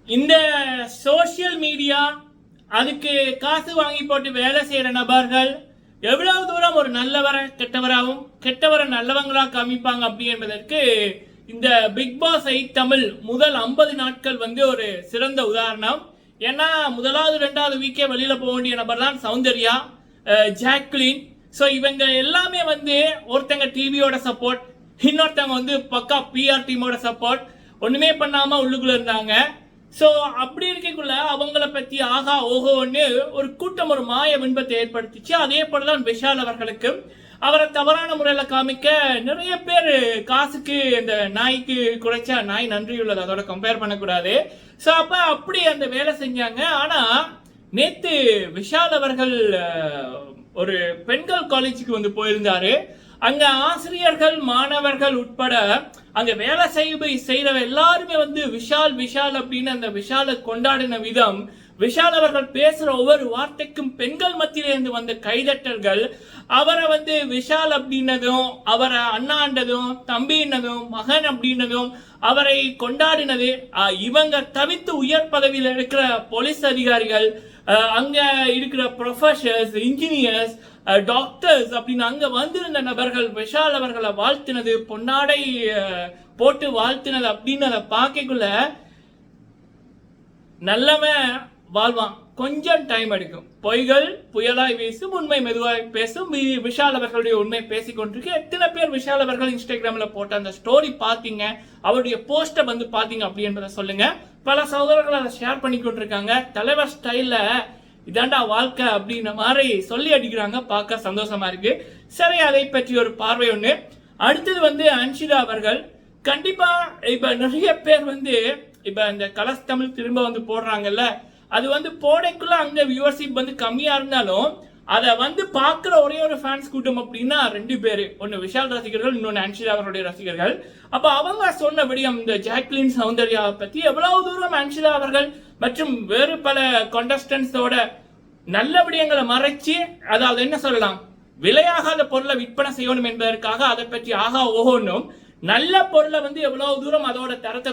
இந்த social media அதுக்கு காசு வாங்கி போட்டு வேலை செய்யற நபர்கள் எவ்வளவு தூரம் ஒரு நல்லவரை கெட்டவராகவும் கெட்டவரை நல்லவங்களா காமிப்பாங்க அப்படி என்பதற்கு இந்த பிக் பாஸ் 8 தமிழ் முதல் 50 நாட்கள் ஒரு சிறந்த உதாரணம். ஏன்னா முதலாவது 2வது வீக்கே வெளியில போக வேண்டிய நபர் தான் சௌந்தர்யா, ஜாக்லின். ஸோ இவங்க எல்லாமே ஒருத்தங்க டிவியோட சப்போர்ட், இன்னொருத்தவங்க பக்கா பிஆர் டீமோட சப்போர்ட், ஒண்ணுமே பண்ணாம உள்ளுக்குள்ள இருந்தாங்க. ஸோ அப்படி இருக்கக்குள்ள அவங்கள பத்தி ஆகா ஓஹோன்னு ஒரு கூட்டம் ஒரு மாய பின்பத்தை ஏற்படுத்திச்சு. அதே போலதான் விஷால் அவர்களுக்கு அவரை தவறான முறையில் காமிக்க நிறைய பேர் காசுக்கு இந்த நாய்க்கு குறைச்சா நாய் நன்றி உள்ளது, அதோட கம்பேர் பண்ணக்கூடாது. ஸோ அப்ப அப்படி அந்த வேலை செஞ்சாங்க. ஆனா நேத்து விஷால் அவர்கள் ஒரு பெண்கள் காலேஜுக்கு போயிருந்தாரு. அங்க ஆசிரியர்கள் மாணவர்கள் உட்பட அங்க வேலை செய்யற எல்லாருமே விஷால் விஷால் அப்படின்னு அந்த விஷாலை கொண்டாடின விதம், விஷால் அவர்கள் பேசுற ஒவ்வொரு வார்த்தைக்கும் பெண்கள் மத்தியிலிருந்து வந்த கைதட்டல்கள், அவரை விஷால் அப்படின்னதும் அவரை அண்ணாண்டதும் தம்பின்னதும் மகன் அப்படின்னதும் அவரை கொண்டாடினது, இவங்க தவித்து உயர் பதவியில் இருக்கிற போலீஸ் அதிகாரிகள், அங்க இருக்கிற ப்ரொஃபசர்ஸ், இன்ஜினியர்ஸ், டாக்டர்ஸ் அப்படின்னு அங்க வந்திருந்த நபர்கள் விஷால் அவர்களை வாழ்த்தினது, பொன்னாடை போட்டு வாழ்த்தினது அப்படின்னு அதை பார்க்கக்குள்ள நல்லவன் வாழ்வான், கொஞ்சம் டைம் எடுக்கும். பொய்கள் புயலாய் வீசும், உண்மை மெதுவாய் பேசும். விஷால் அவர்களுடைய உண்மை பேசிக்கொண்டிருக்கு. எத்தனை பேர் விஷால் அவர்கள் இன்ஸ்டாகிராம்ல போட்ட அந்த ஸ்டோரி பாத்தீங்க, அவருடைய போஸ்டை பாத்தீங்க அப்படி என்பதை சொல்லுங்க. பல சகோதரர்கள் அதை ஷேர் பண்ணிக்கொண்டிருக்காங்க. தலைவர் ஸ்டைல்ல இதாண்டா வாழ்க்கை அப்படின்ற மாதிரி சொல்லி அடிக்கிறாங்க. பார்க்க சந்தோஷமா இருக்கு. சரி, அதை பற்றி ஒரு பார்வை ஒண்ணு. அடுத்தது அன்ஷிதா அவர்கள் கண்டிப்பா இப்ப நிறைய பேர் இப்ப இந்த கலர்ஸ் தமிழ் திரும்ப போடுறாங்கல்ல, அது போடைக்குள்ள அங்க வியூவர்ஷிப் கம்மியா இருந்தாலும் அதை பாக்குற ஒரே ஒரு ஃபேன்ஸ் கூட்டம் அப்படின்னா 2 பேரு, ஒன்னு விஷால் ரசிகர்கள், இன்னொன்னு அன்ஷிதா அவர்களுடைய ரசிகர்கள். அப்ப அவங்க சொன்ன விடயம் இந்த ஜாக்லின் சௌந்தர்யாவை பத்தி எவ்வளவு தூரம் அன்ஷிதா அவர்கள் மற்றும் வேறு பல கான்டெஸ்டன்ஸோட நல்ல விடயங்களை மறைச்சு, அதாவது என்ன சொல்லலாம், விலையாகாத பொருளை விற்பனை செய்யணும் என்பதற்காக அதை பற்றி ஆகா ஓஹோன்னும், நல்ல பொருளை எவ்வளவு தூரம் அதோட தரத்தை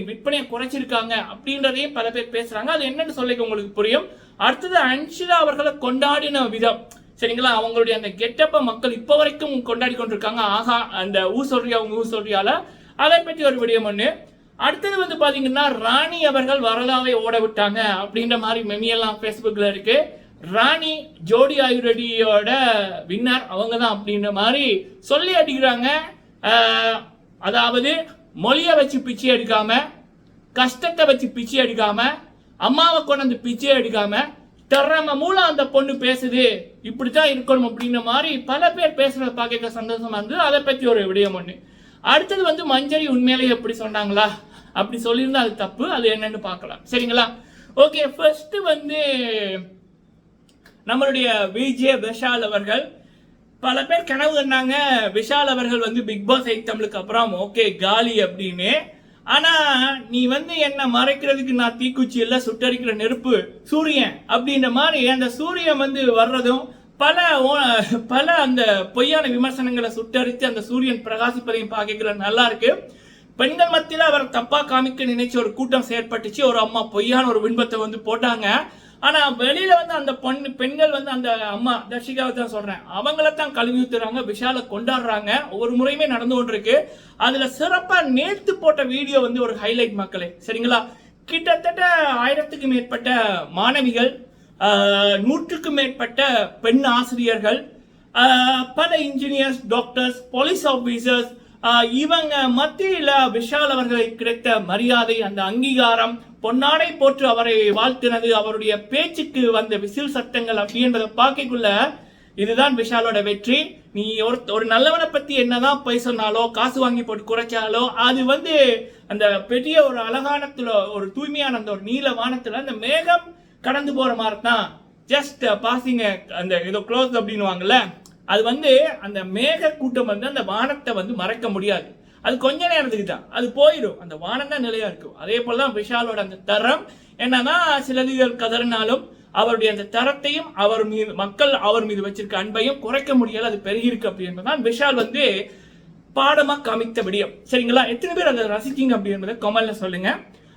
விற்பனையை குறைச்சிருக்காங்க அப்படின்றதையும் பல பேர் பேசுறாங்க. அது என்னன்னு சொல்லிக்க உங்களுக்கு புரியும். அடுத்தது அன்ஷிதா அவர்களை கொண்டாடின விதம், சரிங்களா, அவங்களுடைய அந்த கெட்டப்ப மக்கள் இப்ப வரைக்கும் கொண்டாடி கொண்டிருக்காங்க. ஆகா அந்த ஊ சொல்றியா உங்க ஊ சொல்றியால, அதை பற்றி ஒரு விடயம் ஒண்ணு. அடுத்தது பாத்தீங்கன்னா ராணி அவர்கள் வரலாவை ஓட விட்டாங்க அப்படின்ற மாதிரி மெமியெல்லாம் பேஸ்புக்ல இருக்கு. ராணி ஜோடி ஆயுரடியோட வின்னர் அவங்க தான் அப்படின்ற மாதிரி சொல்லி அடிக்கிறாங்க. அதாவது மொழியை வச்சு பிச்சை எடுக்காம, கஷ்டத்தை வச்சு பிச்சை எடுக்காம, அம்மாவை கொண்டு பிச்சை எடுக்காம திறமை மூலம் அந்த பொண்ணு பேசுது, இப்படித்தான் இருக்கணும் அப்படின்ற மாதிரி பல பேர் பேசுறத பார்க்க சந்தோஷமா இருந்தது. அதை பத்தி ஒரு விடயம் ஒண்ணு. அடுத்தது மஞ்சரி உண்மையிலேயே எப்படி சொன்னாங்களா, அப்படி சொல்லியிருந்தா அது தப்பு, அது என்னன்னு பார்க்கலாம், சரிங்களா. ஓகே, ஃபர்ஸ்ட் நம்மளுடைய விஜய் விஷால் அவர்கள் பல பேர் கனவு கண்டாங்க விஷால் அவர்கள் பிக் பாஸ் 8 தமிழுக்கு அப்புறம் ஓகே காலி அப்படின்னு. ஆனா நீ என்ன மறைக்கிறதுக்கு நான் தீக்குச்சி இல்ல, சுட்டரிக்கிற நெருப்பு சூரியன் அப்படின்ற மாதிரி அந்த சூரியன் வர்றதும் பல அந்த பொய்யான விமர்சனங்களை சுட்டரித்து அந்த சூரியன் பிரகாசிப்பதையும் பார்க்க நல்லா இருக்கு. பெண்கள் மத்தியில அவர் தப்பா காமிக்க நினைச்ச ஒரு கூட்டம் செயற்பட்டுச்சு. ஒரு அம்மா பொய்யான ஒரு பின்பத்தை போட்டாங்க. ஆனா வெளியில அந்த பெண்கள் அந்த அம்மா தர்ஷிகாவை தான் சொல்றேன், அவங்கள தான் கழுவி ஊத்துறாங்க, விஷால கொண்டாடுறாங்க. ஒவ்வொரு முறையுமே நடந்து கொண்டிருக்கு. அதுல சிறப்பா நேத்து போட்ட வீடியோ ஒரு ஹைலைட் மக்களே, சரிங்களா. கிட்டத்தட்ட 1000க்கும் மேற்பட்ட மாணவிகள், 100க்கும் மேற்பட்ட பெண் ஆசிரியர்கள், பல இன்ஜினியர்ஸ், டாக்டர்ஸ், போலீஸ் ஆபீசர்ஸ், இவங்க மத்தியில விஷால் அவர்களை கிடைத்த மரியாதை, அந்த அங்கீகாரம், பொன்னாடை போற்று அவரை வாழ்த்தினது, அவருடைய பேச்சுக்கு வந்த விசில் சட்டங்கள் அப்படின்றத பார்க்கக்குள்ள இதுதான் விஷாலோட வெற்றி. நீ ஒரு நல்லவனை பத்தி என்னதான் போய் சொன்னாலோ, காசு வாங்கி போட்டு குறைச்சாலோ, அது அந்த பெரிய ஒரு அழகானத்துல ஒரு தூய்மையான அந்த ஒரு நீல வானத்துல அந்த மேகம் கடந்து போற மாதிரி தான். ஜஸ்ட் பாசிங்க அந்த ஏதோ க்ளோஸ் அப்படின்னுவாங்கல்ல, அது அந்த மேக கூட்டம் அந்த வானத்தை மறைக்க முடியாது. அது கொஞ்ச நேரத்துக்கு தான், அது போயிடும். அந்த வானம் தான் நிலையா இருக்கும். அதே போலதான் விஷாலோட அந்த தரம் என்னன்னா, சிலதிகள் கதறினாலும் அவருடைய அந்த தரத்தையும் அவர் மீது மக்கள் அவர் மீது வச்சிருக்க அன்பையும் குறைக்க முடியல, அது பெருகி இருக்கு அப்படின்றதான் விஷால் பாடமா காமித்த விடியம், சரிங்களா. எத்தனை பேர் அதை ரசிக்கீங்க அப்படின்றத கமெண்ட்ல சொல்லுங்க.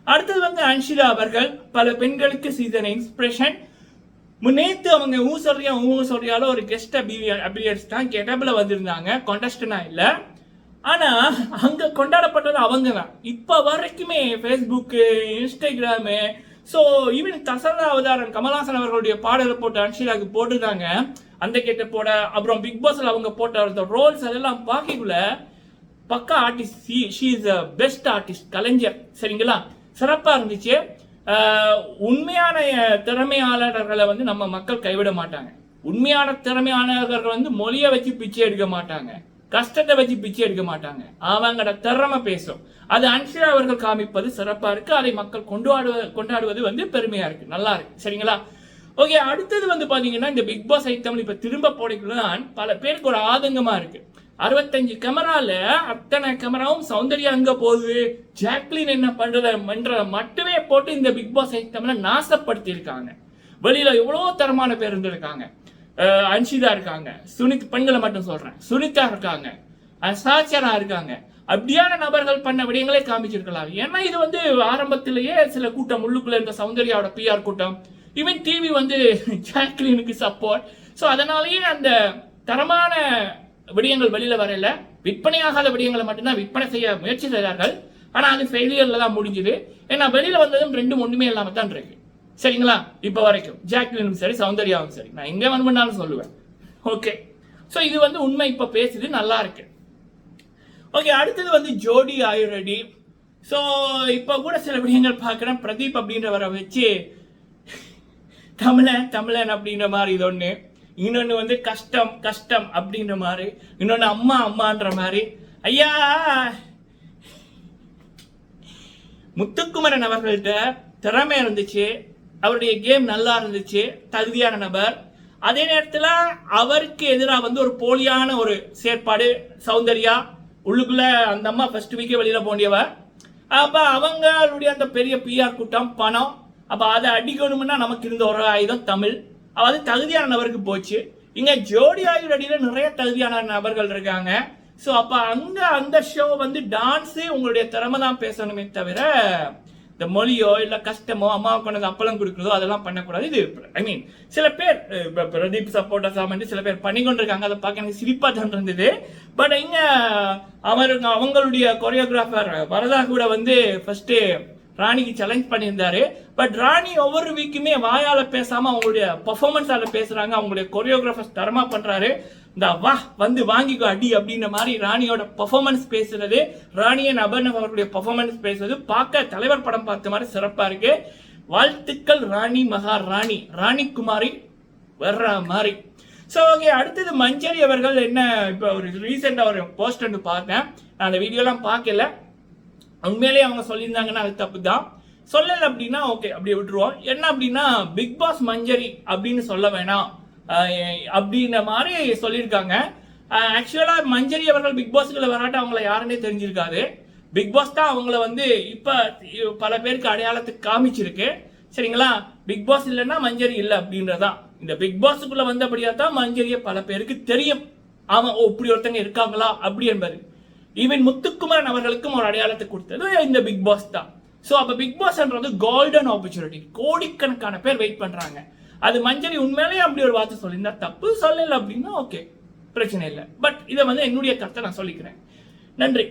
அடுத்தது வந்து அன்ஷிதா அவர்கள் பல பெண்களுக்கு சீசன் இன்ஸ்பிரேஷன். நேத்து அவங்க சொல்றியால ஒரு கெஸ்ட் அபிலியர்ஸ் தான் கெட்டபிள் வந்திருந்தாங்க, கான்டெஸ்டனா இல்ல. ஆனா அங்க கொண்டாடப்பட்டது அவங்க தான் இப்ப வரைக்குமே. Facebook, Instagram, so even Dasara அவதாரன் கமல்ஹாசன் அவர்களுடைய பாடலை போட்டு அன்ஷிதாக்கு போட்டுருந்தாங்க அந்த கேட்ட போட. அப்புறம் பிக் பாஸ்ல அவங்க போட்ட ரோல்ஸ் அதெல்லாம் பார்க்கக்குள்ள பக்கா artist. She is a best artist, கலைஞர். சரிங்களா, சிறப்பா இருந்துச்சு. உண்மையான திறமையாளர்களை வந்து நம்ம மக்கள் கைவிட மாட்டாங்க. உண்மையான திறமையாளர்கள் வந்து மொழியை வச்சு பிச்சை எடுக்க மாட்டாங்க, கஷ்டத்தை வச்சு பிச்சை எடுக்க மாட்டாங்க. அவங்களோட திறமை பேசும். அது அன்ஷிதா அவர்கள் காமிப்பது சிறப்பா இருக்கு. அதை மக்கள் கொண்டாடுவது வந்து பெருமையா இருக்கு, நல்லா இருக்கு. சரிங்களா, ஓகே. அடுத்தது வந்து பாத்தீங்கன்னா இந்த பிக் பாஸ் ஐட்டம் இப்ப திரும்ப போடைக்குள்ளதான் பல பேருக்கு ஒரு ஆதங்கமா இருக்கு. 65 கேமரால அத்தனை கேமராவும் சௌந்தர்யா அங்க போகுது, ஜாக்லின் என்ன பண்றத மட்டுமே போட்டு இந்த பிக் பாஸ் ஐட்டம்ல நாசப்படுத்தி இருக்காங்க. வெளியில எவ்வளவு தரமான பேர் இருந்திருக்காங்க. அன்ஷிதா இருக்காங்க, பெண்களை மட்டும் சொல்றேன், சுனிதா இருக்காங்க, சாச்சரா இருக்காங்க. அப்படியான நபர்கள் பண்ண விடயங்களே காமிச்சிருக்கலாம். ஏன்னா இது வந்து ஆரம்பத்திலேயே சில கூட்டம் உள்ளுக்குள்ள இருந்த சௌந்தர்யாவோட பிஆர் கூட்டம், ஈவன் டிவி வந்து ஜாக்லினுக்கு சப்போர்ட். ஸோ அதனாலேயே அந்த தரமான விடயங்கள் வெளியில வரல. விற்பனையாகாத விடயங்களை மட்டும்தான் விற்பனை செய்ய முயற்சி செய்தார்கள். ஆனா அது ஃபெயிலியர்ல தான் முடிஞ்சுது. ஏன்னா வெளியில வந்ததும் ரெண்டும் ஒண்ணுமே இல்லாம தான் இருக்கு. சரிங்களா, இப்ப வரைக்கும் ஜாக்லினும் சரி சௌந்தர்யாவும் சரி, நான் எங்க வேணும்னாலும் சொல்லுவேன். ஓகே, ஸோ இது வந்து உண்மை. இப்ப பேசுது நல்லா இருக்கு. ஓகே, அடுத்தது வந்து ஜோடி ஆயுரெடி. ஸோ இப்ப கூட சில விடயங்கள் பார்க்கிறேன். பிரதீப் அப்படின்றவரை வச்சு தமிழன் அப்படின்ற மாதிரி இது ஒண்ணு, இன்னொன்னு வந்து கஷ்டம் அப்படின்ற மாதிரி, இன்னொன்னு அம்மான்ற மாதிரி. ஐயா முத்துக்குமரன் அவர்கள்ட்ட திறமை இருந்துச்சு, அவருடைய கேம் நல்லா இருந்துச்சு, தகுதியான நபர். அதே நேரத்தில் அவருக்கு எதிராக வந்து ஒரு போலியான ஒரு செயற்பாடு. சௌந்தர்யா உள்ளுக்குள்ள அந்த அம்மா ஃபர்ஸ்ட் வீக்கே வெளியில போண்டியவர். அப்ப அவங்களுடைய அந்த பெரிய பிஆர் கூட்டம், பணம், அப்ப அதை அடிக்கணும்னா நமக்கு இருந்த ஒரு ஆயுதம் தமிழ். அது தகுதியான நபருக்கு போச்சு. இங்க ஜோடி ஆயுரடியில நிறைய தகுதியான நபர்கள் இருக்காங்க. ஸோ அப்ப அங்க அந்த ஷோ வந்து டான்ஸே உங்களுடைய திறமை தான் பேசணுமே தவிர இந்த மொழியோ இல்ல கஷ்டமோ அம்மாவுக்கு கொண்டு அப்பளம் கொடுக்குறதோ அதெல்லாம் பண்ணக்கூடாது. இது ஐ மீன் சில பேர் பிரதீப் சப்போர்ட்டர்ஸா வந்து சில பேர் பண்ணி கொண்டிருக்காங்க. அதை பார்க்க எனக்கு சிரிப்பா தான் இருந்தது. பட் இங்க அவங்களுடைய கொரியோகிராஃபர் வரதா கூட வந்து ஃபர்ஸ்ட் ராணிக்கு சேலஞ்ச் பண்ணியிருந்தாரு. பட் ராணி ஒவ்வொரு வீக்குமே வாயால பேசாம அவங்களுடைய பர்ஃபார்மன்ஸால பேசுறாங்க. அவங்களுடைய கொரியோகிராஃபர்ஸ் தரமா பண்றாரு. இந்த வா வந்து வாங்கிக்கோ அடி அப்படின்ற மாதிரி ராணியோட பர்ஃபார்மன்ஸ் பேசுறது, ராணியன் அபர்ணவ் அவர்களுடைய பர்ஃபார்மன்ஸ் பேசுறது பார்க்க தலைவர் படம் பார்த்த மாதிரி சிறப்பா இருக்கு. வாழ்த்துக்கள் ராணி, மகாராணி ராணிகுமாரி வர்ற மாதிரி. ஸோ ஓகே, அடுத்தது மஞ்சரி அவர்கள் என்ன இப்போ ஒரு ரீசெண்டா ஒரு போஸ்ட் வந்து பார்த்தேன். நான் அந்த வீடியோலாம் பார்க்கல. உண்மையிலேயே அவங்க சொல்லியிருந்தாங்கன்னா அது தப்பு தான். சொல்லல அப்படின்னா ஓகே அப்படியே விட்டுருவோம். என்ன அப்படின்னா பிக் பாஸ் மஞ்சரி அப்படின்னு சொல்ல வேணாம் அப்படின்ற மாதிரி சொல்லியிருக்காங்க. ஆக்சுவலா மஞ்சரி அவர்கள் பிக் பாஸ்க்குள்ள வராட்ட அவங்கள யாருன்னே தெரிஞ்சிருக்காது. பிக் பாஸ் தான் அவங்கள வந்து இப்ப பல பேருக்கு அடையாளத்துக்கு காமிச்சிருக்கு. சரிங்களா, பிக் பாஸ் இல்லைன்னா மஞ்சரி இல்லை அப்படின்றதான். இந்த பிக் பாஸுக்குள்ள வந்தபடியா தான் மஞ்சரிய பல பேருக்கு தெரியும். ஆமா, இப்படி ஒருத்தங்க இருக்காங்களா அப்படி என்பது. ஈவன் முத்துக்குமரன் அவர்களுக்கும் ஒரு அடையாளத்தை கொடுத்தது இந்த பிக் பாஸ் தான். ஸோ அப்போ பிக் பாஸ்ன்றது கோல்டன் ஆப்பர்ச்சுனிட்டி. கோடிக்கணக்கான பேர் வெயிட் பண்றாங்க. அது மஞ்சரி உண்மையிலேயே அப்படி ஒரு வார்த்தை சொல்லியிருந்தா தப்பு, சொல்லல அப்படின்னா ஓகே பிரச்சனை இல்லை. பட் இதை வந்து என்னுடைய கருத்தை நான் சொல்லிக்கிறேன். நன்றி.